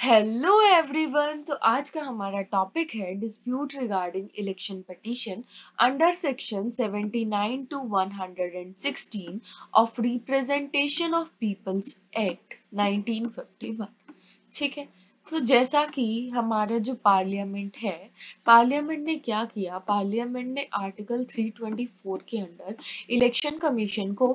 Hello everyone. तो आज का हमारा टॉपिक है dispute regarding election petition under section 79 to 116 of representation of peoples act 1951। ठीक है। तो जैसा कि हमारा जो पार्लियामेंट है, पार्लियामेंट ने क्या किया, पार्लियामेंट ने आर्टिकल 324 के अंडर इलेक्शन कमीशन को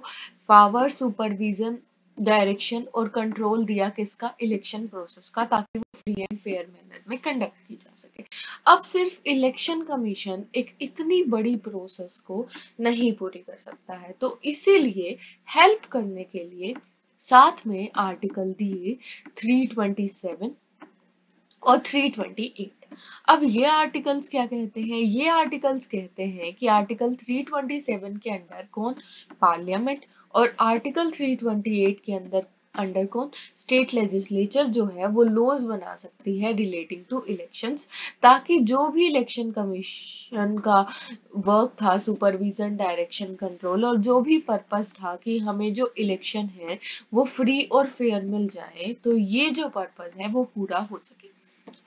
पावर, सुपरविजन, डायरेक्शन और कंट्रोल दिया किसका, इलेक्शन प्रोसेस का, ताकि वो फ्री एंड फेयर मैनर में कंडक्ट की जा सके। अब सिर्फ इलेक्शन कमीशन एक इतनी बड़ी प्रोसेस को नहीं पूरी कर सकता है, तो इसीलिए हेल्प करने के लिए साथ में आर्टिकल दिए 327 और 328। अब ये आर्टिकल्स क्या कहते हैं, ये आर्टिकल्स कहते हैं कि आर्टिकल 327 के अंडर कौन, पार्लियामेंट, और आर्टिकल 328 के अंडर कौन, स्टेट लेजिस्लेचर जो है वो लॉज बना सकती है रिलेटिंग टू इलेक्शंस, ताकि जो भी इलेक्शन कमीशन का वर्क था, सुपरविजन, डायरेक्शन, कंट्रोल, और जो भी पर्पस था कि हमें जो इलेक्शन है वो फ्री और फेयर मिल जाए, तो ये जो पर्पस है वो पूरा हो सके।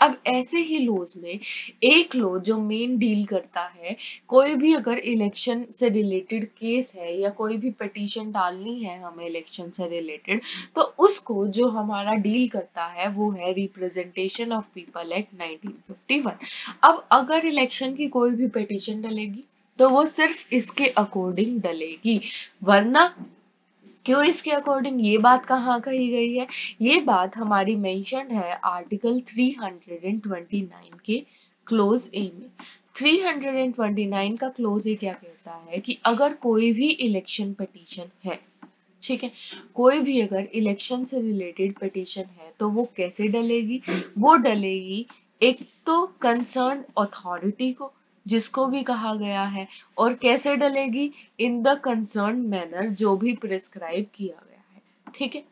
अब ऐसे ही लॉज में एक लॉ जो मेन डील करता है, कोई भी अगर इलेक्शन से रिलेटेड केस है या कोई भी पिटीशन डालनी है हमें इलेक्शन से रिलेटेड, तो उसको जो हमारा डील करता है वो है रिप्रेजेंटेशन ऑफ पीपल एक्ट 1951। अब अगर इलेक्शन की कोई भी पिटीशन डलेगी तो वो सिर्फ इसके अकॉर्डिंग डलेगी, वरना क्यों इसके अकॉर्डिंग, ये बात कहाँ कही गई है, ये बात हमारी मेंशन्ड है आर्टिकल 329 के क्लोज ए में। 329 का क्लोज ए क्या कहता है कि अगर कोई भी इलेक्शन पिटीशन है, ठीक है, कोई भी अगर इलेक्शन से रिलेटेड पिटीशन है तो वो कैसे डलेगी, वो डलेगी एक तो कंसर्न अथॉरिटी को, जिसको भी कहा गया है, और कैसे डलेगी, इन द कंसर्न मैनर, जो भी प्रिस्क्राइब किया गया है। ठीक है।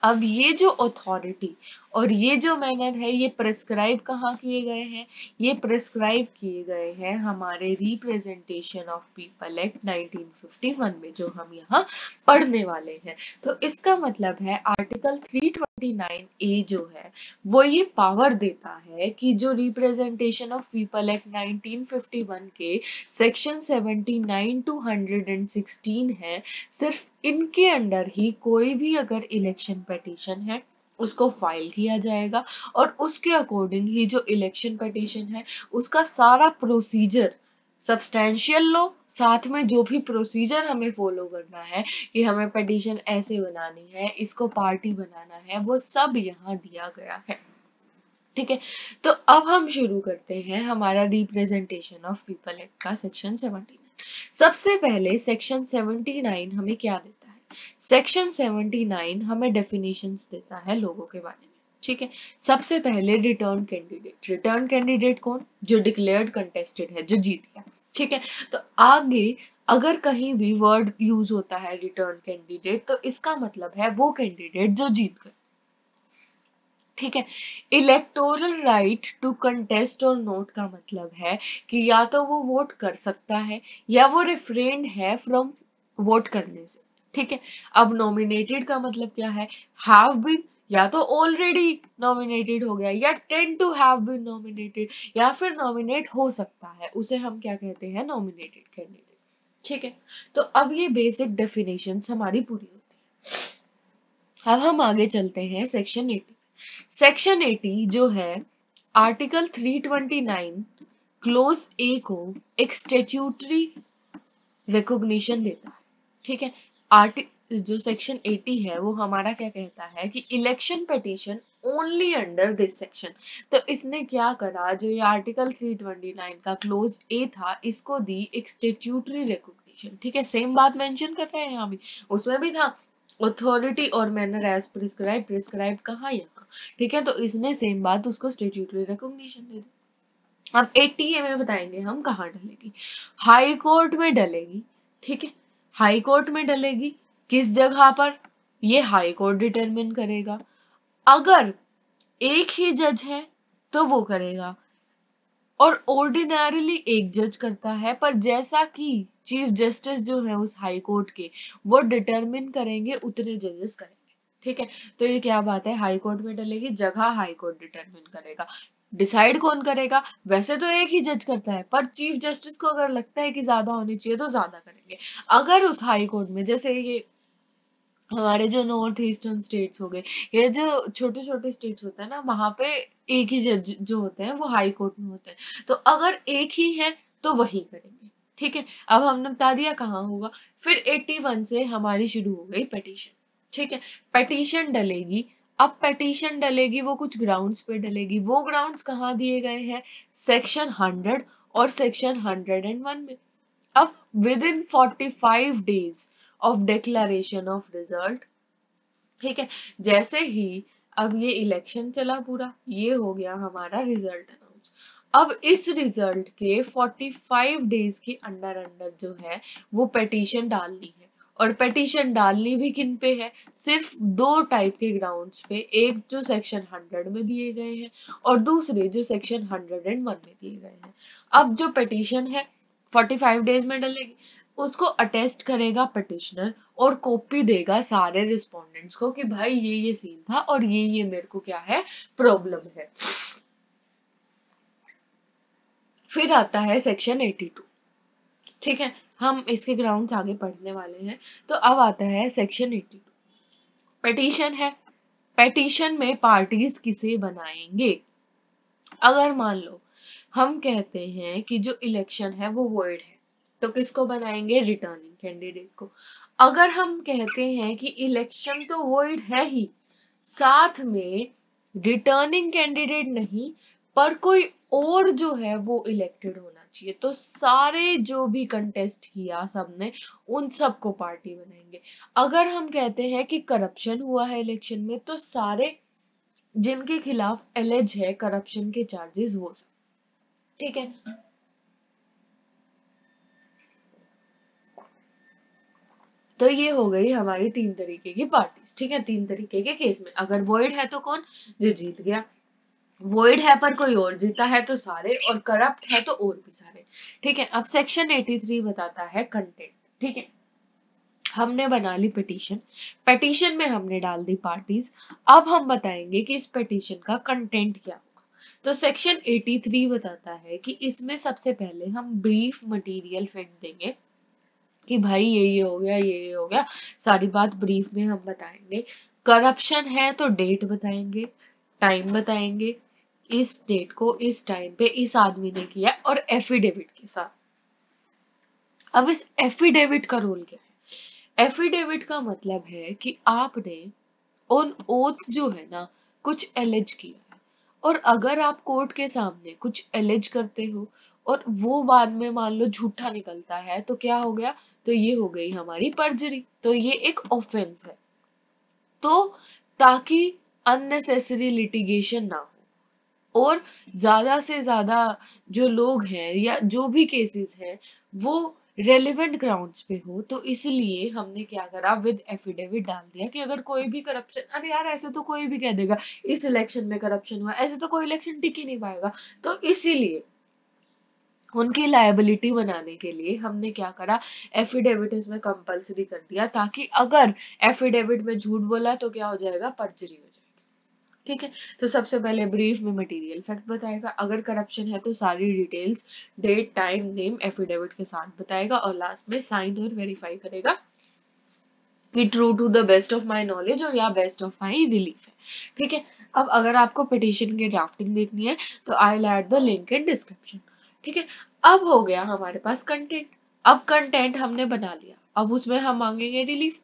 अब ये जो अथॉरिटी और ये जो मैनर है, ये प्रिस्क्राइब कहाँ किए गए हैं, ये प्रिस्क्राइब किए गए हैं हमारे रिप्रेजेंटेशन ऑफ पीपल एक्ट 1951 में, जो हम यहाँ पढ़ने वाले हैं। तो इसका मतलब है आर्टिकल 329 ए जो है वो ये पावर देता है कि जो रिप्रेजेंटेशन ऑफ पीपल एक्ट 1951 के सेक्शन 79 टू 116 है, सिर्फ इनके अंडर ही कोई भी अगर इलेक्शन पिटीशन है उसको फाइल किया जाएगा, और उसके अकॉर्डिंग ही जो इलेक्शन पिटीशन है उसका सारा प्रोसीजर, सब्सटेंशियल लो, साथ में जो भी प्रोसीजर हमें फॉलो करना है कि हमें पिटीशन ऐसे बनानी है, इसको पार्टी बनाना है, वो सब यहाँ दिया गया है। ठीक है। तो अब हम शुरू करते हैं हमारा रिप्रेजेंटेशन ऑफ पीपल एक्ट का सेक्शन 79। सबसे पहले सेक्शन 79 हमें क्या देता है, सेक्शन 79 हमें डेफिनेशंस देता है लोगों के बारे में। ठीक है। सबसे पहले रिटर्न कैंडिडेट, रिटर्न कैंडिडेट कौन, जो डिक्लेयर्ड कंटेस्टेड है, जो जीत गया। ठीक है। तो आगे अगर कहीं भी वर्ड यूज होता है रिटर्न कैंडिडेट, तो इसका मतलब है वो कैंडिडेट जो जीत गए। ठीक है। इलेक्टोरल राइट टू कंटेस्ट और नोट का मतलब है कि या तो वो वोट कर सकता है या वो रिफ्रेंड है फ्रॉम वोट करने से। ठीक है। अब नॉमिनेटेड का मतलब क्या है, हैव बीन, या तो ऑलरेडी नॉमिनेटेड हो गया, या tend to have been nominated, या फिर नॉमिनेट हो सकता है, उसे हम क्या कहते हैं, नॉमिनेटेड कैंडिडेट। ठीक है। तो अब ये बेसिक डेफिनेशंस हमारी पूरी होती है। अब हम आगे चलते हैं सेक्शन 80। सेक्शन 80 जो है आर्टिकल 329 क्लोज ए को एक स्टेट्यूटरी रिकॉग्निशन देता है। ठीक है। जो सेक्शन 80 है वो हमारा क्या कहता है कि election petition only under this section. तो इसने क्या करा, जो ये आर्टिकल 329 का क्लोज ए था, इसको दी एक स्टेट्यूटरी रिकॉग्निशन। ठीक है। सेम बात मेंशन कर रहे हैं यहाँ भी, उसमें भी था अथॉरिटी और मैनर एज प्रिस्क्राइब, प्रिस्क्राइब कहाँ, यहाँ। ठीक है। तो इसने सेम बात उसको स्टेट्यूटरी रिकॉग्निशन दे दी। अब 80 में बताएंगे हम कहाँ डलेगी, हाई कोर्ट में डलेगी। ठीक है। हाई कोर्ट में डलेगी, किस जगह पर, ये हाई कोर्ट डिटरमिन करेगा। अगर एक ही जज है तो वो करेगा, और ऑर्डिनरीली एक जज करता है, पर जैसा कि चीफ जस्टिस जो है उस हाई कोर्ट के, वो डिटरमिन करेंगे, उतने जजेस करेंगे। ठीक है, तो ये क्या बात है, हाई कोर्ट में डलेगी, जगह हाई कोर्ट डिटरमिन करेगा। डिसाइड कौन करेगा, वैसे तो एक ही जज करता है, पर चीफ जस्टिस को अगर लगता है कि ज्यादा होनी चाहिए तो ज्यादा करेंगे। अगर उस हाई कोर्ट में, जैसे ये हमारे जो नॉर्थ ईस्टर्न स्टेट्स हो गए, ये जो छोटे छोटे स्टेट्स होते हैं ना, वहां पे एक ही जज जो होते हैं वो हाई कोर्ट में होते हैं, तो अगर एक ही है तो वही करेंगे। ठीक है, अब हमने बता दिया कहाँ होगा। फिर 81 से हमारी शुरू हो गई पिटीशन। ठीक है, पिटीशन डलेगी। अब पिटीशन डलेगी वो कुछ ग्राउंड्स पे डलेगी, वो ग्राउंड्स कहाँ दिए गए हैं, सेक्शन 100 और सेक्शन 101 में। अब with in 45 days of declaration of result, ठीक है, जैसे ही अब ये इलेक्शन चला पूरा, ये हो गया हमारा रिजल्ट अनाउंस। अब इस रिजल्ट के 45 डेज के अंदर अंदर जो है वो पिटीशन डालनी है। और पिटीशन डालनी भी किन पे है, सिर्फ दो टाइप के ग्राउंड्स पे, एक जो सेक्शन 100 में दिए गए हैं और दूसरे जो सेक्शन 101 में दिए गए हैं। अब जो पिटीशन है 45 डेज में डलेगी, उसको अटेस्ट करेगा पिटिशनर और कॉपी देगा सारे रिस्पोंडेंट्स को कि भाई ये सीन था और ये मेरे को क्या है, प्रॉब्लम है। फिर आता है सेक्शन 82। ठीक है, हम इसके ग्राउंड्स आगे पढ़ने वाले हैं। तो अब आता है सेक्शन 82। पिटीशन है, पिटीशन में पार्टीज किसे बनाएंगे। अगर मान लो हम कहते हैं कि जो इलेक्शन है वो वॉइड है, तो किसको बनाएंगे, रिटर्निंग कैंडिडेट को। अगर हम कहते हैं कि इलेक्शन तो वॉइड है ही, साथ में रिटर्निंग कैंडिडेट नहीं पर कोई और जो है वो इलेक्टेड होना चाहिए, तो सारे जो भी कंटेस्ट किया सबने, उन सबको पार्टी बनाएंगे। अगर हम कहते हैं कि करप्शन हुआ है इलेक्शन में, तो सारे जिनके खिलाफ एलिज है करप्शन के चार्जेस वो सब। ठीक है, तो ये हो गई हमारी तीन तरीके की पार्टीज। ठीक है, तीन तरीके के केस में, अगर वॉइड है तो कौन, जो जीत गया, वॉइड है पर कोई और जीता है तो सारे, और करप्ट है तो और भी सारे। ठीक है, अब सेक्शन 83 बताता है कंटेंट। ठीक है, हमने बना ली पिटीशन, पिटीशन में हमने डाल दी पार्टीज। अब हम बताएंगे कि इस पिटीशन का कंटेंट क्या होगा। तो सेक्शन 83 बताता है कि इसमें सबसे पहले हम ब्रीफ मटेरियल फैक्ट देंगे कि भाई ये हो गया, ये हो गया, सारी बात ब्रीफ में हम बताएंगे। करप्शन है तो डेट बताएंगे, टाइम बताएंगे, इस डेट को इस टाइम पे इस आदमी ने किया, और एफिडेविट के साथ। अब इस एफिडेविट का रोल क्या है, एफिडेविट का मतलब है कि आपने ऑन ओथ जो है ना कुछ एलिज किया है, और अगर आप कोर्ट के सामने कुछ एलिज करते हो और वो बाद में मान लो झूठा निकलता है तो क्या हो गया, तो ये हो गई हमारी पर्जरी, तो ये एक ऑफेंस है। तो ताकि अननेसेसरी लिटिगेशन ना हो और ज्यादा से ज्यादा जो लोग हैं या जो भी केसेस हैं वो रेलिवेंट ग्राउंड्स पे हो, तो इसलिए हमने क्या करा, विद एफिडेविट डाल दिया कि अगर कोई भी करप्शन, अरे यार ऐसे तो कोई भी कह देगा इस इलेक्शन में करप्शन हुआ, ऐसे तो कोई इलेक्शन टिक ही नहीं पाएगा। तो इसीलिए उनकी लायबिलिटी बनाने के लिए हमने क्या करा, एफिडेविट इसमें कंपलसरी कर दिया, ताकि अगर एफिडेविट में झूठ बोला तो क्या हो जाएगा, पर्जरी हो जाएगी। ठीक है, तो सबसे पहले ब्रीफ में मटेरियल फैक्ट बताएगा, अगर करप्शन है तो सारी details, date, time, name affidavit के साथ बताएगा, और लास्ट में साइन और वेरीफाई करेगा कि true to the best of my knowledge और या बेस्ट ऑफ माई रिलीफ है। ठीक है, अब अगर आपको पिटीशन की ड्राफ्टिंग देखनी है तो I will add the link in description. ठीक है, अब हो गया हमारे पास कंटेंट। अब कंटेंट हमने बना लिया, अब उसमें हम मांगेंगे रिलीफ।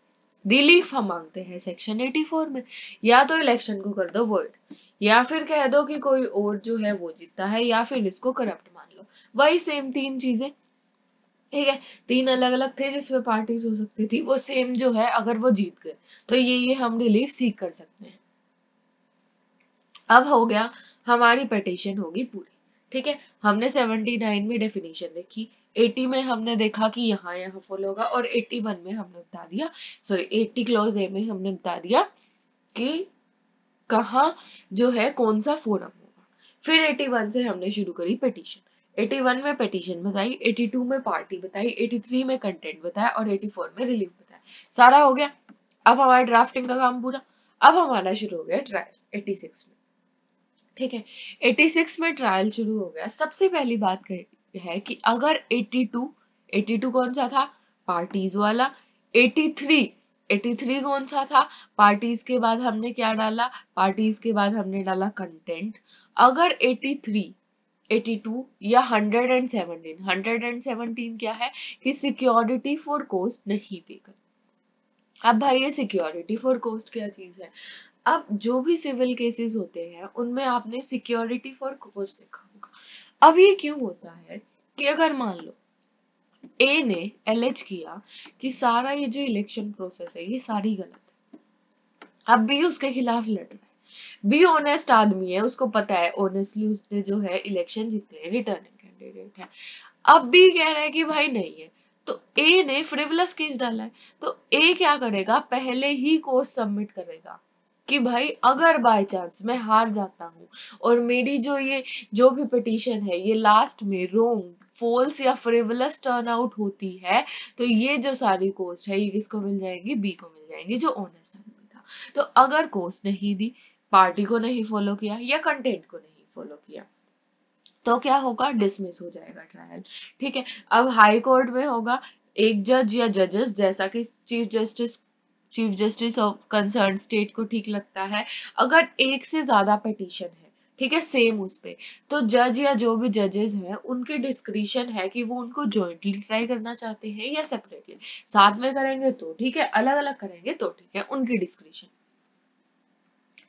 रिलीफ हम मांगते हैं सेक्शन 84 में, या तो इलेक्शन को कर दो वर्ड, या फिर कह दो कि कोई और जो है वो जीता है, या फिर इसको करप्ट मान लो, वही सेम तीन चीजें। ठीक है, तीन अलग अलग थे जिसमें पार्टीज हो सकती थी, वो सेम जो है, अगर वो जीत गए तो ये हम रिलीफ सीख कर सकते हैं। अब हो गया, हमारी पिटीशन होगी पूरी। ठीक है, हमने 79 में डेफिनेशन देखी, 80 में हमने देखा कि यहाँ यहाँ फॉलो होगा, और 81 में हमने बता दिया, सॉरी 80 क्लॉज ए में हमने बता दिया कि कहाँ जो है कौन सा फोरम होगा। फिर 81 से हमने शुरू करी पिटीशन, 81 में पिटीशन बताई, 82 में पार्टी बताई, 83 में कंटेंट बताया और 84 में रिलीफ बताया। सारा हो गया। अब हमारा ड्राफ्टिंग का काम पूरा। अब हमारा शुरू हो गया ट्रायल 86 में, ठीक है। 86 में ट्रायल शुरू हो गया। सबसे पहली बात है कि अगर 82 कौन सा था, पार्टीज वाला। 83 कौन सा था, पार्टीज के बाद हमने क्या डाला, पार्टीज के बाद हमने डाला कंटेंट। अगर 83, 82 या 117 क्या है कि सिक्योरिटी फॉर कोस्ट नहीं पे कर। अब भाई ये सिक्योरिटी फॉर कोस्ट क्या चीज है। अब जो भी सिविल केसेस होते हैं उनमें आपने सिक्योरिटी फॉर कोस्ट देखा होगा। अब ये क्यों होता है कि अगर मान लो ए ने एलिज किया कि सारा ये जो इलेक्शन प्रोसेस है ये सारी गलत है, अब भी उसके खिलाफ लड़ रहा है। बी ऑनेस्ट आदमी है, उसको पता है ऑनेस्टली उसने जो है इलेक्शन जीते हैं, रिटर्निंग कैंडिडेट है। अब भी कह रहा है कि भाई नहीं है, तो ए ने फ्रिवलस केस डाला है, तो ए क्या करेगा, पहले ही कोर्स सबमिट करेगा कि भाई अगर बाय चांस मैं हार जाता हूँ और मेरी जो भी पिटीशन है ये लास्ट में रोंग, फॉल्स या फ्रिवलस टर्न आउट होती है, तो ये जो सारी कोस्ट है ये किसको मिल जाएंगी, बी को मिल जाएंगी जो ऑनेस्ट आदमी था। तो अगर कोस्ट नहीं दी, पार्टी को नहीं फॉलो किया या कंटेंट को नहीं फॉलो किया, तो क्या होगा, डिसमिस हो जाएगा ट्रायल, ठीक है। अब हाई कोर्ट में होगा एक जज या जजेस, जैसा कि chief justice of concern state को ठीक लगता है। अगर एक से ज्यादा पिटीशन है, ठीक है, सेम उस पे, तो जज या जो भी जजेस हैं उनके डिस्क्रिशन है कि वो उनको जॉइंटली ट्राई करना चाहते हैं या सेपरेटली। साथ में करेंगे तो ठीक है, अलग अलग करेंगे तो ठीक है, उनकी डिस्क्रिशन।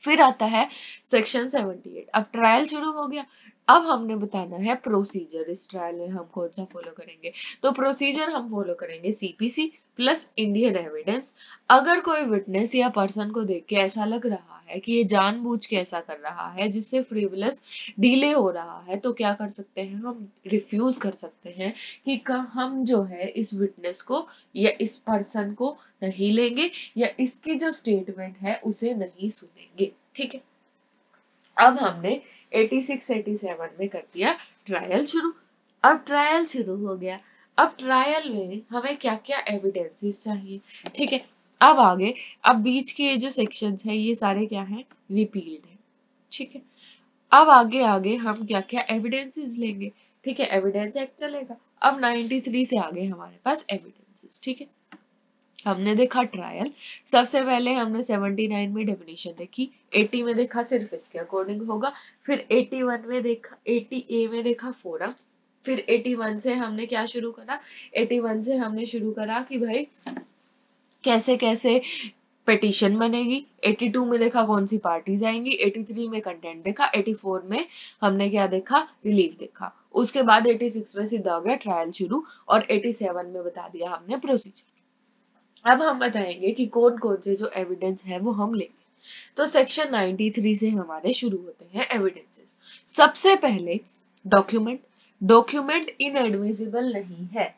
फिर आता है सेक्शन 78। अब ट्रायल शुरू हो गया। अब हमने बताना है प्रोसीजर, इस ट्रायल में हम कौन सा फॉलो करेंगे। तो प्रोसीजर हम फॉलो करेंगे सीपीसी प्लस इंडियन एविडेंस। अगर कोई विटनेस या पर्सन को देख के ऐसा लग रहा है कि ये जानबूझ के ऐसा कर रहा है जिससे फ्रिवलस डिले हो रहा है, तो क्या कर सकते हैं, हम रिफ्यूज कर सकते हैं कि हम जो है इस विटनेस को या इस पर्सन को नहीं लेंगे या इसकी जो स्टेटमेंट है उसे नहीं सुनेंगे, ठीक है। अब हमने 86 87 में कर दिया ट्रायल शुरू। अब ट्रायल शुरू हो गया। अब ट्रायल में हमें क्या क्या एविडेंसेस चाहिए, ठीक है। अब आगे, अब बीच के ये जो सेक्शंस है ये सारे क्या है, रिपील्ड है, ठीक है। अब आगे आगे हम क्या क्या एविडेंसेस लेंगे, ठीक है, एविडेंस एक्ट चलेगा। अब 93 से आगे हमारे पास एविडेंसेस, ठीक है। हमने देखा ट्रायल, सबसे पहले हमने 79 में डेफिनेशन देखी, 80 में देखा सिर्फ इसके अकॉर्डिंग होगा, फिर 81 में देखा, 80A में देखा फोरम, फिर 81 से हमने क्या शुरू करा, 81 से हमने शुरू करा कि भाई कैसे कैसे पिटीशन बनेगी। 82 में देखा कौन सी पार्टीज आएंगी, 83 में कंटेंट देखा, 84 में हमने क्या देखा, रिलीफ देखा। उसके बाद 86 में सीधा हो गया ट्रायल शुरू, और 87 में बता दिया हमने प्रोसीजर। अब हम बताएंगे कि कौन कौन से जो एविडेंस है वो हम लेंगे। तो सेक्शन 93 से हमारे शुरू होते हैं एविडेंसेस। सबसे पहले डॉक्यूमेंट। डॉक्यूमेंट इनएडमिसिबल नहीं है।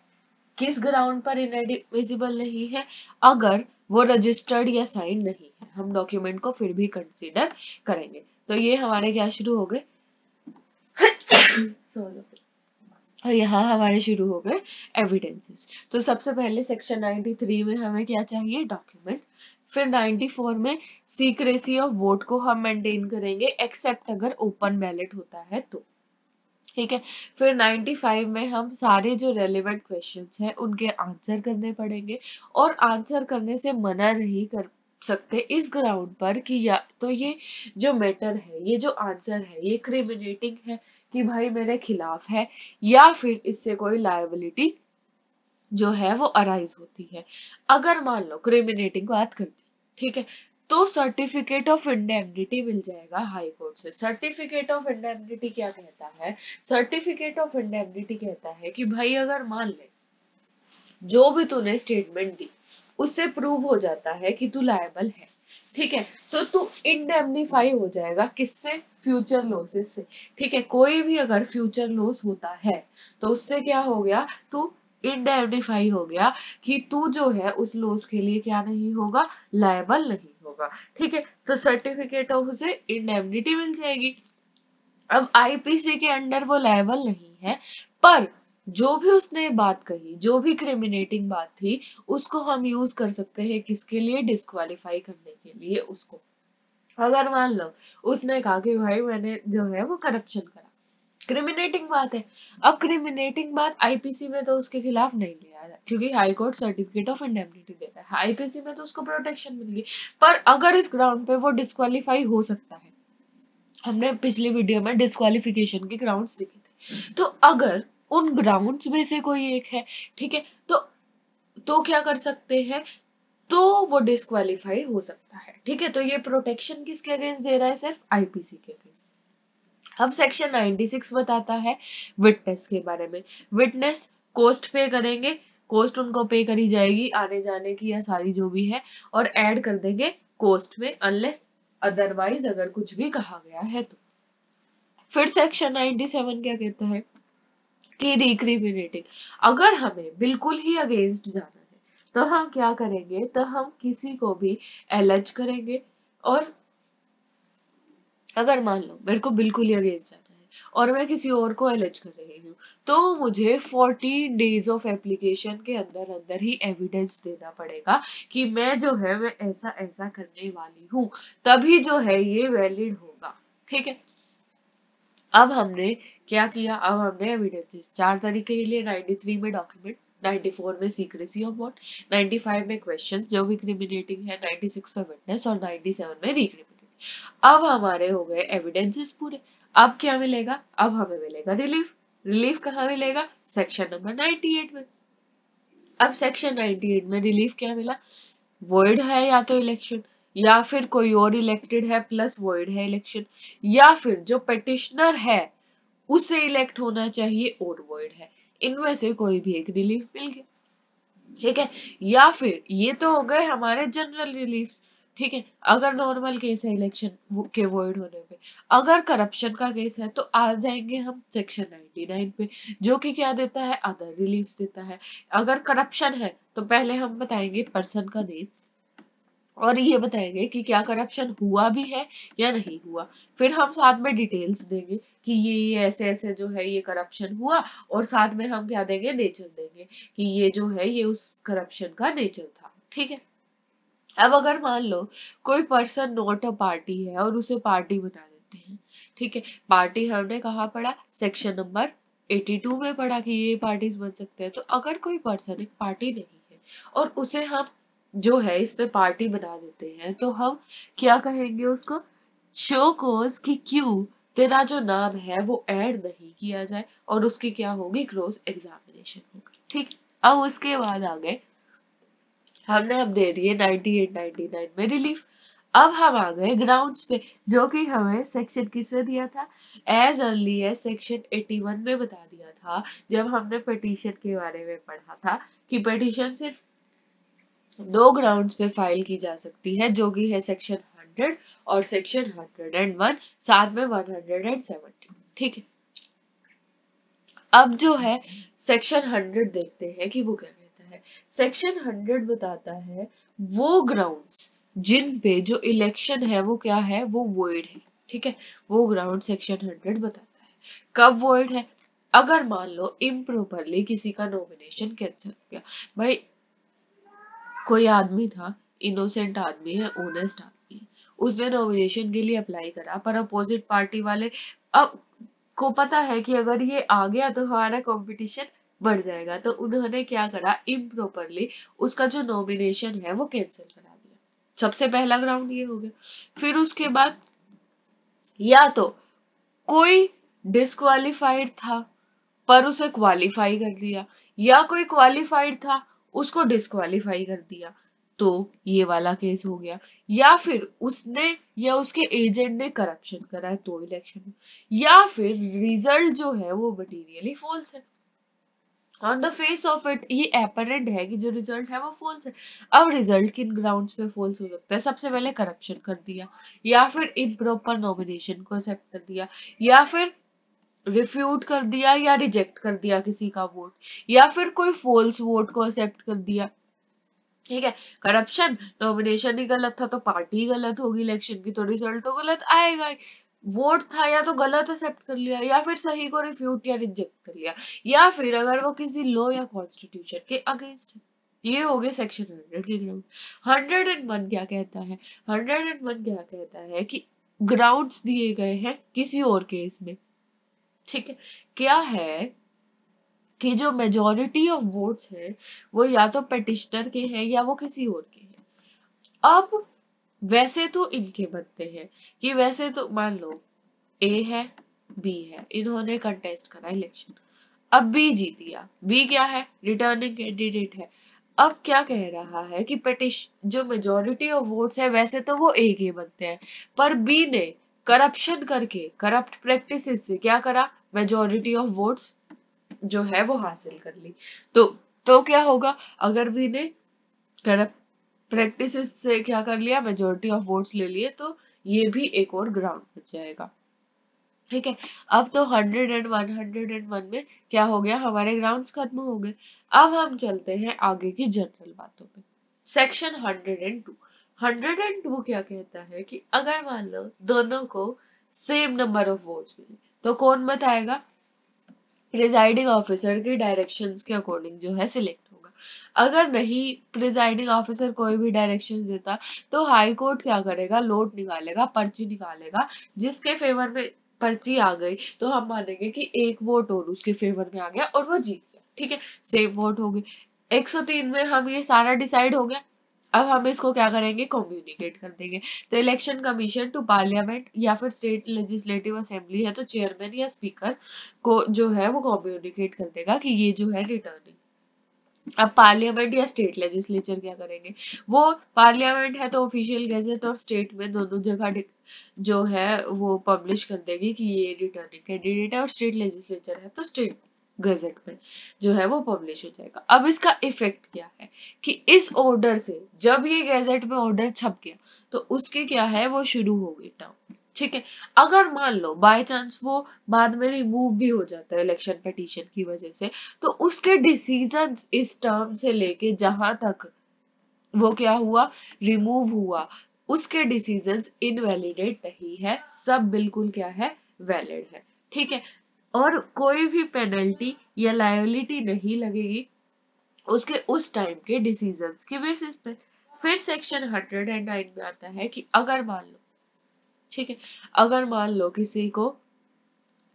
किस ग्राउंड पर इनएडमिसिबल नहीं है, अगर वो रजिस्टर्ड या साइन नहीं है, हम डॉक्यूमेंट को फिर भी कंसीडर करेंगे। तो ये हमारे क्या शुरू हो गए और यहाँ हमारे शुरू हो गए एविडेंसेस। तो सबसे पहले सेक्शन 93 में हमें क्या चाहिए, डॉक्यूमेंट। फिर 94 में सीक्रेसी ऑफ वोट को हम मेंटेन करेंगे एक्सेप्ट अगर ओपन बैलेट होता है तो, ठीक है। फिर 95 में हम सारे जो रेलेवेंट क्वेश्चंस हैं उनके आंसर करने पड़ेंगे, और आंसर करने से मना नहीं कर सकते इस ग्राउंड पर कि या तो ये जो मैटर है, ये जो आंसर है ये क्रिमिनेटिंग है कि भाई मेरे खिलाफ है, या फिर इससे कोई लायबिलिटी जो है वो अराइज होती है। अगर मान लो क्रिमिनेटिंग बात करती, ठीक है, तो सर्टिफिकेट ऑफ इंडेमनिटी मिल जाएगा हाई कोर्ट से। सर्टिफिकेट ऑफ इंडेमनिटी क्या कहता है, सर्टिफिकेट ऑफ इंडेमनिटी कहता है कि भाई अगर मान ले जो भी तूने स्टेटमेंट दी उससे प्रूव हो जाता है कि तू लायबल है, ठीक है, तो तू इंडेमनीफाई हो जाएगा, किससे, फ्यूचर लॉसेस से, ठीक है। कोई भी अगर फ्यूचर लॉस होता है तो उससे क्या हो गया, तू इंडेमनीफाई हो गया कि तू जो है उस लॉस के लिए क्या नहीं होगा, लायबल नहीं होगा, ठीक है। तो सर्टिफिकेट ऑफ उसे इंडेमनिटी मिल जाएगी। अब आईपीसी के अंडर वो लायबल नहीं है, पर जो भी उसने बात कही, जो भी क्रिमिनेटिंग बात थी, उसको हम यूज कर सकते हैं किसके लिए, डिस्क्वालीफाई करने के लिए उसको, अगर मान लो उसने कहा कि भाई मैंने जो है वो करप्शन करा, क्रिमिनेटिंग बात है। अब क्रिमिनेटिंग बात आईपीसी में तो उसके खिलाफ नहीं लिया है, क्योंकि high court certificate of indemnity देता है, आईपीसी में तो उसको प्रोटेक्शन मिलेगी। पर अगर इस ग्राउंड पे वो डिस्क्वालीफाई हो सकता है, हमने पिछली वीडियो में डिस्क्वालिफिकेशन के ग्राउंड्स देखे थे, तो अगर उन ग्राउंड्स में से कोई एक है, ठीक है, तो क्या कर सकते हैं, तो वो डिस्क्वालीफाई हो सकता है, ठीक है। तो ये प्रोटेक्शन किसके अगेंस्ट दे रहा है, सिर्फ आईपीसी के अगेंस्ट। अब सेक्शन 96 बताता है विटनेस के बारे में। विटनेस कॉस्ट पे करेंगे, कॉस्ट उनको पे करी जाएगी आने जाने की या सारी जो भी है, और ऐड कर देंगे कॉस्ट में, अनलेस अदरवाइज अगर कुछ भी कहा गया है तो। फिर सेक्शन 97 क्या कहता है कि रिक्रिमिनेटिंग, अगर हमें बिल्कुल ही अगेंस्ट जाना है तो हम क्या करेंगे, तो हम किसी को भी एलर्ज करेंगे, और अगर मान लो मेरे को बिल्कुल ही अगेंस्ट जाना है और मैं किसी और को एलर्ज कर रही हूँ, तो मुझे 14 डेज ऑफ एप्लीकेशन के अंदर अंदर ही एविडेंस देना पड़ेगा कि मैं जो है मैं ऐसा ऐसा करने वाली हूँ, तभी जो है ये वैलिड होगा, ठीक है। अब हमने क्या किया, अब हमने एविडेंसेस 4 तरीके के लिए, 93 में डॉक्यूमेंट, 94 में सीक्रेसी ऑफ व्हाट, 95 में क्वेश्चन जो भी क्रिमिनेटिंग है, 96 में विटनेस और 97 में रिक्रिमिनेटिंग। अब हमारे हो गए एविडेंसेस पूरे। अब क्या मिलेगा, अब हमें मिलेगा रिलीफ। रिलीफ कहाँ मिलेगा, सेक्शन नंबर 98 में। अब सेक्शन 98 में रिलीफ क्या मिला, वॉइड है या तो इलेक्शन, या फिर कोई और इलेक्टेड है प्लस वॉइड है इलेक्शन, या फिर जो पेटिशनर है उसे इलेक्ट होना चाहिए और वॉइड है, इनमें से कोई भी एक रिलीफ मिल गया, ठीक है। या फिर ये तो हो गए हमारे जनरल रिलीफ्स, ठीक है। अगर नॉर्मल केस है इलेक्शन के वॉइड होने पे, अगर करप्शन का केस है तो आ जाएंगे हम सेक्शन 99 पे, जो कि क्या देता है, अदर रिलीफ्स देता है। अगर करप्शन है तो पहले हम बताएंगे पर्सन का नेम, और ये बताएंगे कि क्या करप्शन हुआ भी है या नहीं हुआ। फिर हम साथ में डिटेल्स देंगे कि ये ऐसे ऐसे जो है ये करप्शन हुआ, और साथ में हम क्या देंगे, नेचर देंगे कि ये जो है ये उस करप्शन का नेचर था, ठीक है। अब अगर मान लो कोई पर्सन नॉट अ पार्टी है और उसे पार्टी बना देते हैं, ठीक है। पार्टी हमने कहाँ पढ़ा, सेक्शन नंबर 82 में पढ़ा कि ये पार्टीज बन सकते हैं। तो अगर कोई पर्सन एक पार्टी नहीं है और उसे हम जो है इस पे पार्टी बना देते हैं, तो हम क्या कहेंगे उसको, शो कोज कि क्यों तेरा जो नाम है वो ऐड नहीं किया जाए, और उसकी क्या होगी, क्रॉस एग्जामिनेशन होगी, ठीक। अब उसके बाद आ गए, हमने अब दे दिए 98 99 में रिलीफ। अब हम आ गए ग्राउंड्स पे, जो कि हमें सेक्शन किसमें दिया था, एज अर्ली एज सेक्शन 81 में बता दिया था, जब हमने पिटीशन के बारे में पढ़ा था कि पिटीशन सिर्फ 2 ग्राउंड्स पे फाइल की जा सकती है, जो कि है सेक्शन 100 और सेक्शन 101, साथ में 170, ठीक है। अब जो है सेक्शन 100 देखते हैं कि वो क्या कहता है। सेक्शन 100 बताता है वो ग्राउंड्स जिन पे जो इलेक्शन है वो क्या है, वो वॉइड है, ठीक है। वो ग्राउंड सेक्शन 100 बताता है। कब वॉइड है, अगर मान लो इम्प्रॉपरली किसी का नॉमिनेशन कैंसिल हो गया। भाई कोई आदमी था, इनोसेंट आदमी है, ऑनेस्ट आदमी है, उसने नॉमिनेशन के लिए अप्लाई करा, पर अपोजिट पार्टी वाले अब को पता है कि अगर ये आ गया तो हमारा कंपटीशन बढ़ जाएगा, तो उन्होंने क्या करा, इम्प्रॉपरली उसका जो नॉमिनेशन है वो कैंसिल करा दिया। सबसे पहला ग्राउंड ये हो गया। फिर उसके बाद या तो कोई डिस्क्वालिफाइड था पर उसे क्वालिफाई कर दिया, या कोई क्वालिफाइड था उसको डिस्क्वालिफाई कर दिया, तो ये वाला केस हो गया। या फिर उसने या उसके एजेंट ने करप्शन करा है तो इलेक्शन में, या फिर रिजल्ट जो है वो मटीरियली फॉल्स है, on the face of it ये एपरेंट है कि जो रिजल्ट है वो फॉल्स है। अब रिजल्ट किन ग्राउंड्स पे फॉल्स हो सकता है, सबसे पहले करप्शन कर दिया, या फिर इम्प्रॉपर नॉमिनेशन को एक्सेप्ट कर दिया, या फिर रिफ्यूट कर दिया या रिजेक्ट कर दिया किसी का वोट, या फिर कोई फॉल्स वोट को एक्सेप्ट कर दिया, ठीक है। करप्शन, नॉमिनेशन ही गलत था तो पार्टी ही गलत होगी, इलेक्शन की तो रिजल्ट तो गलत आएगा ही। वोट था या तो गलत एक्सेप्ट कर लिया, या फिर सही को रिफ्यूट या रिजेक्ट कर लिया, या फिर अगर वो किसी लॉ या कॉन्स्टिट्यूशन के अगेंस्ट है, ये हो गए सेक्शन 100 के ग्राउंड। 101 क्या कहता है? 101 क्या कहता है कि ग्राउंड्स दिए गए हैं किसी और केस में, ठीक है, क्या है कि जो मेजोरिटी ऑफ वोट्स है वो या तो पेटिशनर के हैं या वो किसी और के हैं। अब वैसे तो इनके बनते हैं कि वैसे तो मान लो ए है, बी है, इन्होंने कंटेस्ट करा इलेक्शन, अब बी जीत गया। बी क्या है? रिटर्निंग कैंडिडेट है। अब क्या कह रहा है कि जो मेजोरिटी ऑफ वोट्स है वैसे तो वो ए के बनते हैं, पर बी ने करप्शन करके, करप्ट प्रैक्टिसेस से क्या करा, मेजोरिटी ऑफ वोट्स जो है वो हासिल कर ली। तो क्या होगा, अगर बी ने करप्ट प्रैक्टिसेस से क्या कर लिया, मेजोरिटी ऑफ वोट्स ले लिए, तो ये भी एक और ग्राउंड बच जाएगा। ठीक है, अब तो 101 में क्या हो गया, हमारे ग्राउंड्स खत्म हो गए। अब हम चलते हैं आगे की जनरल बातों पे। सेक्शन 102। 102 क्या कहता है कि अगर मान लो दोनों को सेम नंबर ऑफ वोट्स मिले तो कौन बताएगा? प्रिजाइडिंग ऑफिसर के डायरेक्शंस के अकॉर्डिंग जो है सिलेक्ट होगा। अगर नहीं प्रिजाइडिंग ऑफिसर कोई भी डायरेक्शंस देता तो हाई कोर्ट क्या करेगा, लोट निकालेगा, पर्ची निकालेगा, जिसके फेवर में पर्ची आ गई तो हम मानेंगे कि एक वोट और उसके फेवर में आ गया और वो जीत गया। ठीक है, सेम वोट हो गई। 103 में हम ये सारा डिसाइड हो गया। अब हम इसको क्या करेंगे, कम्युनिकेट कर देंगे। तो इलेक्शन कमीशन टू पार्लियामेंट या फिर स्टेट लेजिस्लेटिव असेंबली है तो चेयरमैन या स्पीकर को जो है वो कम्युनिकेट कर देगा कि ये जो है रिटर्निंग। अब पार्लियामेंट या स्टेट लेजिस्लेचर क्या करेंगे, वो पार्लियामेंट है तो ऑफिशियल गैजेट और स्टेट में दोनों जगह जो है वो पब्लिश कर देगी कि ये रिटर्निंग कैंडिडेट है, और स्टेट लेजिस्लेचर है तो स्टेट गजेट में जो है वो पब्लिश हो जाएगा। अब इसका इफेक्ट क्या है कि इस ऑर्डर से जब ये गैजेट में ऑर्डर छप गया तो उसके क्या है वो शुरू हो गई टर्म। ठीक है, अगर मान लो बाय चांस वो बाद में रिमूव भी हो जाता है इलेक्शन पिटीशन की वजह से, तो उसके डिसीजंस इस टर्म से लेके जहां तक वो क्या हुआ, रिमूव हुआ, उसके डिसीजंस इनवैलिडेट नहीं है, सब बिल्कुल क्या है, वैलिड है। ठीक है, और कोई भी पेनल्टी या लायबिलिटी नहीं लगेगी उसके उस टाइम के डिसीजंस के बेसिस पे। फिर सेक्शन 109 में आता है कि अगर मान लो, ठीक है, अगर मान लो किसी को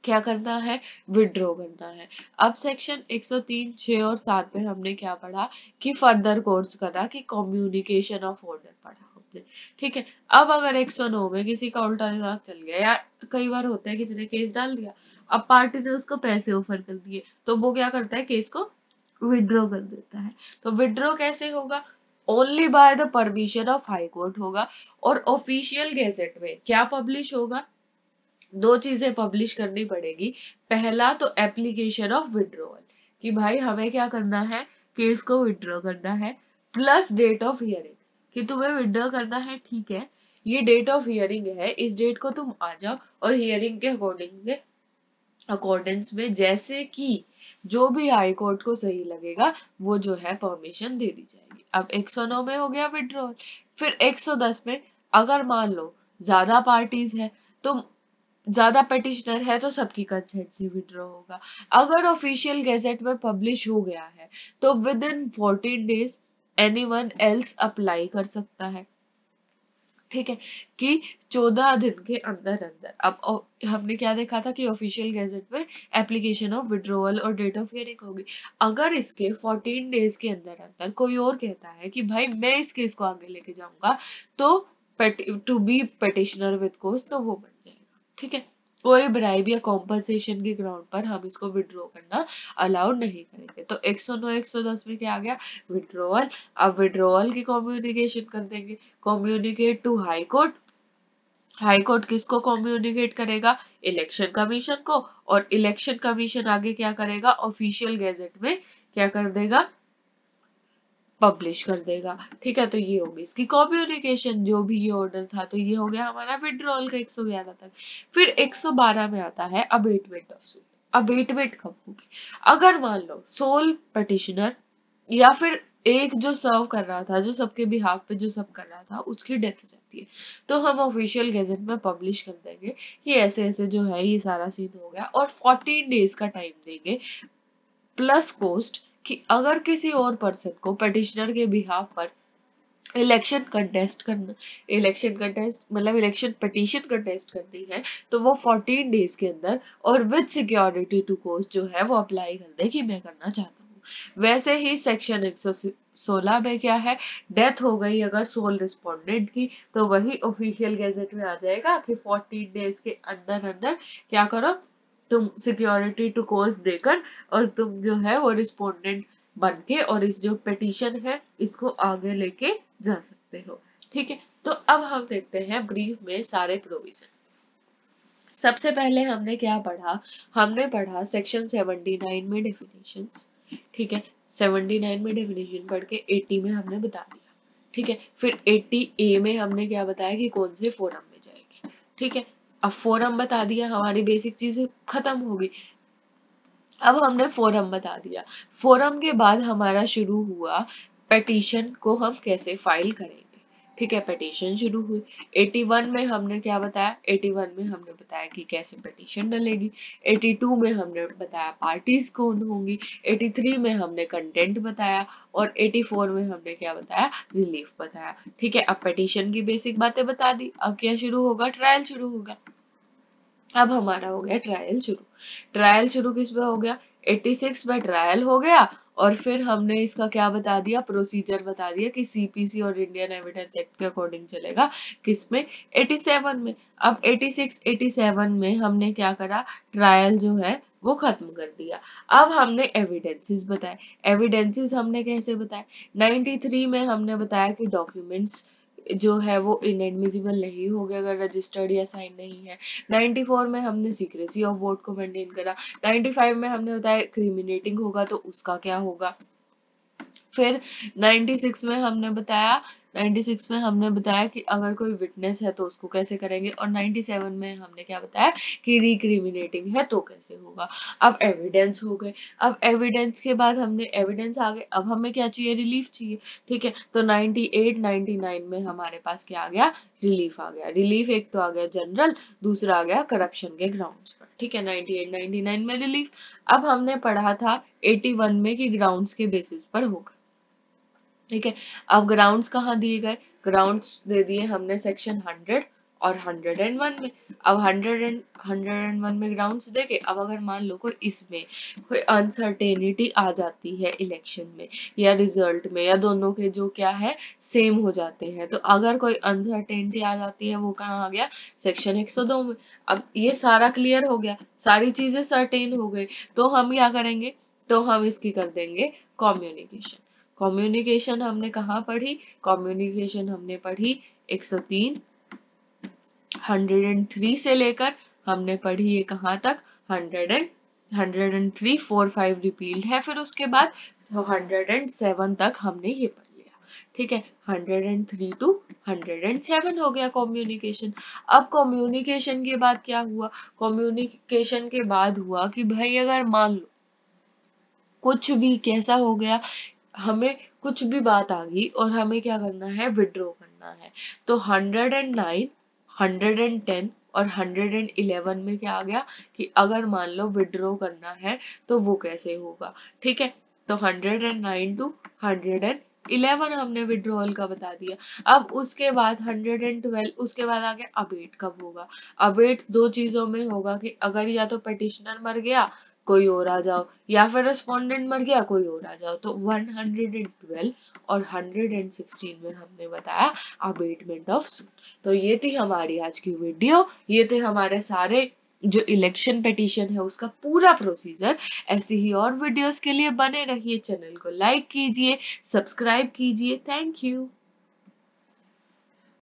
क्या करना है, विड्रॉ करना है। अब सेक्शन 103, 6 और 7 में हमने क्या पढ़ा कि फर्दर कोर्स करा कि कम्युनिकेशन ऑफ ऑर्डर पढ़ा हमने। ठीक है, अब अगर 109 में किसी का उल्टा दिमाग चल गया, या कई बार होता है किसी ने केस डाल दिया, अब पार्टी ने उसको पैसे ऑफर कर दिए, तो वो क्या करता है, केस को विड्रॉ कर देता है। तो विड्रॉ कैसे होगा, only by the permission of high court होगा, और ऑफिशियल गैजेट में क्या पब्लिश होगा, दो चीजें पब्लिश करनी पड़ेगी। पहला तो एप्लीकेशन ऑफ विड्रॉवल कि भाई हमें क्या करना है, केस को विड्रॉ करना है, प्लस डेट ऑफ हियरिंग कि तुम्हें विड्रॉ करना है, ठीक है, ये डेट ऑफ हियरिंग है, इस डेट को तुम आ जाओ, और हियरिंग के अकॉर्डेंस में जैसे कि जो भी हाई कोर्ट को सही लगेगा वो जो है परमिशन दे दी जाएगी। अब 109 में हो गया विड्रॉल। फिर 110 में अगर मान लो ज्यादा पार्टीज है तो ज्यादा पेटिशनर है तो सबकी कंसेंट से विड्रॉ होगा। अगर ऑफिशियल गैजेट में पब्लिश हो गया है तो with in 14 days anyone else apply कर सकता है। ठीक है, कि 14 दिन के अंदर अंदर। अब हमने क्या देखा था कि ऑफिशियल गैजेट में एप्लीकेशन ऑफ विड्रॉवल और डेट ऑफ हियरिंग होगी। अगर इसके 14 डेज के अंदर अंदर कोई और कहता है कि भाई मैं इस केस को आगे लेके जाऊंगा, तो to be petitioner with course, तो वो बन जाएगा। ठीक है, कोई ब्राइब या कॉम्पनसेशन के ग्राउंड पर हम इसको विड्रॉ करना अलाउड नहीं करेंगे। तो 109, 110 में क्या आ गया, विड्रॉवल। अब विड्रॉवल की कम्युनिकेशन कर देंगे, communicate to high court. High court किसको कम्युनिकेट करेगा, इलेक्शन कमीशन को, और इलेक्शन कमीशन आगे क्या करेगा, ऑफिशियल गैजेट में क्या कर देगा, पब्लिश कर देगा। ठीक है, तो ये होगी इसकी कम्युनिकेशन, जो भी ये ऑर्डर था। तो ये हो गया हमारा विड्रॉल का 111 तक। फिर 112 में आता है अबेटमेंट ऑफ सूट। अबेटमेंट कब होगी, अगर मान लो सोल पिटिशनर या फिर एक जो सर्व कर रहा था, जो सबके बिहाफ पे जो सब कर रहा था, उसकी डेथ हो जाती है, तो हम ऑफिशियल गैजेट में पब्लिश कर देंगे कि ऐसे ऐसे जो है ये सारा सीन हो गया, और 14 डेज का टाइम देंगे प्लस कोस्ट कि अगर किसी और पर्सन को पिटिशनर के बिहाफ पर इलेक्शन कंटेस्ट मतलब इलेक्शन पिटीशन कंटेस्ट करनी है, तो वो 14 डेज के अंदर और विद सिक्योरिटी टू कोर्ट जो है वो अप्लाई कर दे कि मैं करना चाहता हूँ। वैसे ही सेक्शन 116 में क्या है, डेथ हो गई अगर सोल रिस्पोंडेंट की, तो वही ऑफिशियल गैजेट में आ जाएगा कि 14 डेज के अंदर अंदर क्या करो, तुम सिक्योरिटी टू कोर्ट देकर और तुम जो है वो रिस्पोंडेंट बन के और इस जो पिटीशन है इसको आगे लेके जा सकते हो। ठीक है, तो अब हम देखते हैं ब्रीफ में सारे प्रोविजन। सबसे पहले हमने क्या पढ़ा, हमने पढ़ा सेक्शन 79 में डेफिनेशंस। ठीक है, 79 में डेफिनेशन पढ़ के 80 में हमने बता दिया। ठीक है, फिर 80A में हमने क्या बताया कि कौन से फोरम में जाएगी। ठीक है, अब फोरम बता दिया, हमारी बेसिक चीजें खत्म होगी। अब हमने फोरम बता दिया, फोरम के बाद हमारा शुरू हुआ पिटीशन को हम कैसे फाइल करेंगे। ठीक है, पिटीशन शुरू हुई। 81 में हमने क्या बताया, 81 में हमने बताया कि कैसे पिटीशन डलेगी। 82 में हमने बताया पार्टीज कौन होंगी। 83 में हमने कंटेंट बताया और 84 में हमने क्या बताया, रिलीफ बताया। ठीक है, अब पिटीशन की बेसिक बातें बता दी, अब क्या शुरू होगा, ट्रायल शुरू होगा। अब हमारा हो गया ट्रायल शुरू। ट्रायल शुरू किस में हो गया, 86 में ट्रायल हो गया और फिर हमने इसका क्या बता दिया, प्रोसीजर बता दिया कि सीपीसी और इंडियन एविडेंस एक्ट के अकॉर्डिंग चलेगा किसमें, 87 में। अब 86 87 में हमने क्या करा, ट्रायल जो है वो खत्म कर दिया। अब हमने एविडेंसेस बताए। एविडेंसेस हमने कैसे बताए, 93 में हमने बताया कि डॉक्यूमेंट्स जो है वो इनएडमिसिबल नहीं हो गए अगर रजिस्टर्ड या साइन नहीं है। 94 में हमने सीक्रेसी ऑफ वोट को मेंटेन करा। 95 में हमने बताया क्रिमिनेटिंग होगा तो उसका क्या होगा। फिर 96 में हमने बताया, 96 में हमने बताया कि अगर कोई विटनेस है तो उसको कैसे करेंगे, और 97 में हमने क्या बताया कि रिक्रिमिनेटिंग है तो कैसे होगा। अब एविडेंस हो गए। अब एविडेंस के बाद हमने एविडेंस आ गए, अब हमें क्या चाहिए, रिलीफ चाहिए। ठीक है, तो 98 99 में हमारे पास क्या आ गया, रिलीफ आ गया। रिलीफ एक तो आ गया जनरल, दूसरा आ गया करप्शन के ग्राउंड्स पर। ठीक है, 98 99 में रिलीफ। अब हमने पढ़ा था 81 में कि ग्राउंड्स के बेसिस पर होगा। ठीक है, अब ग्राउंड्स कहाँ दिए गए, ग्राउंड्स दे दिए हमने सेक्शन 100 और 101 में। अब 101 में ग्राउंड्स देके, अब अगर मान लो कोई इसमें कोई अनसर्टेनिटी आ जाती है इलेक्शन में या रिजल्ट में, या दोनों के जो क्या है सेम हो जाते हैं, तो अगर कोई अनसर्टेनिटी आ जाती है वो कहाँ आ गया, सेक्शन 102 में। अब ये सारा क्लियर हो गया, सारी चीजें सर्टेन हो गई, तो हम क्या करेंगे, तो हम इसकी कर देंगे कम्युनिकेशन। कम्युनिकेशन हमने कहाँ पढ़ी, कम्युनिकेशन हमने पढ़ी 103 103 से लेकर हमने पढ़ी ये कहाँ तक, 103 4 5 रिपील्ड है, फिर उसके बाद 107 तक हमने ये पढ़ लिया। ठीक है, 103 to 107 हो गया कम्युनिकेशन। अब कम्युनिकेशन के बाद क्या हुआ, कम्युनिकेशन के बाद हुआ कि भाई अगर मान लो कुछ भी कैसा हो गया, हमें कुछ भी बात आ गई और हमें क्या करना है, विड्रॉ करना है, तो 109 110 और 111 में क्या आ गया कि अगर मान लो विड्रॉ करना है तो वो कैसे होगा। ठीक है, तो 109 to 111 हमने विड्रॉल का बता दिया। अब उसके बाद 112, उसके बाद आ गया अबेट कब होगा। अबेट दो चीजों में होगा कि अगर या तो पिटिशनर मर गया कोई और आ जाओ, या फिर रेस्पोंडेंट मर गया कोई और आ जाओ, तो 112 और 116 में हमने बताया अबेटमेंट ऑफ सूट। तो ये थी हमारी आज की वीडियो, ये थे हमारे सारे जो इलेक्शन पिटीशन है उसका पूरा प्रोसीजर। ऐसी ही और वीडियोस के लिए बने रहिए, चैनल को लाइक कीजिए, सब्सक्राइब कीजिए। Thank you.